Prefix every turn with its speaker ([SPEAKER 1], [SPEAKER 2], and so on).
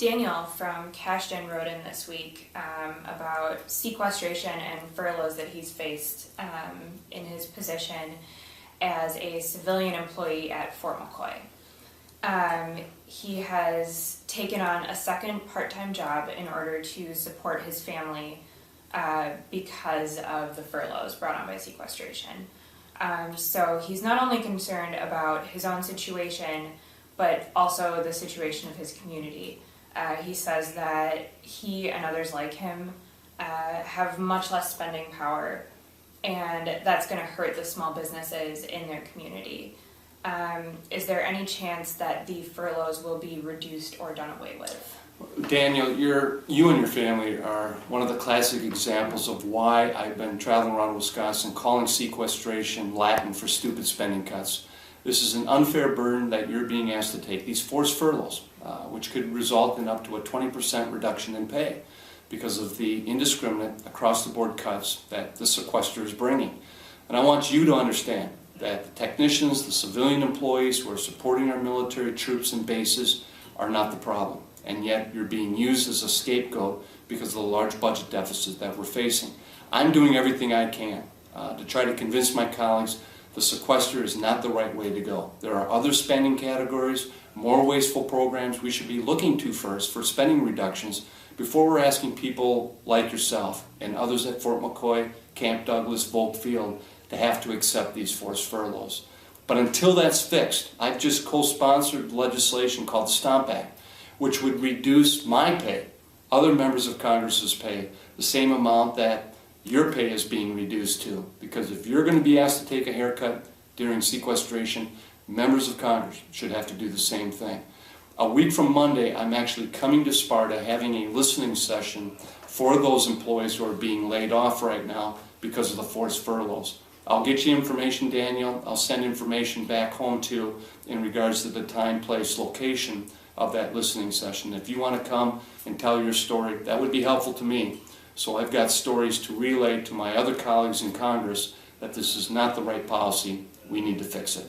[SPEAKER 1] Daniel from Cashton wrote in this week about sequestration and furloughs that he's faced in his position as a civilian employee at Fort McCoy. He has taken on a second part-time job in order to support his family because of the furloughs brought on by sequestration. So he's not only concerned about his own situation, but also the situation of his community. He says that he and others like him have much less spending power, and that's going to hurt the small businesses in their community. Is there any chance that the furloughs will be reduced or done away with?
[SPEAKER 2] Daniel, you and your family are one of the classic examples of why I've been traveling around Wisconsin calling sequestration Latin for stupid spending cuts. This is an unfair burden that you're being asked to take, these forced furloughs, which could result in up to a 20% reduction in pay because of the indiscriminate across-the-board cuts that the sequester is bringing. And I want you to understand that the technicians, the civilian employees who are supporting our military troops and bases are not the problem. And yet you're being used as a scapegoat because of the large budget deficit that we're facing. I'm doing everything I can to try to convince my colleagues the sequester is not the right way to go. There are other spending categories, more wasteful programs we should be looking to first for spending reductions before we're asking people like yourself and others at Fort McCoy, Camp Douglas, Volk Field to have to accept these forced furloughs. But until that's fixed, I've just co-sponsored legislation called Stomp Act, which would reduce my pay, other members of Congress's pay, the same amount that your pay is being reduced to. Because if you're going to be asked to take a haircut during sequestration, members of Congress should have to do the same thing. A week from Monday, I'm actually coming to Sparta having a listening session for those employees who are being laid off right now because of the forced furloughs. I'll get you information, Daniel. I'll send information back home too in regards to the time, place, location of that listening session. If you want to come and tell your story, that would be helpful to me. So I've got stories to relay to my other colleagues in Congress that this is not the right policy. We need to fix it.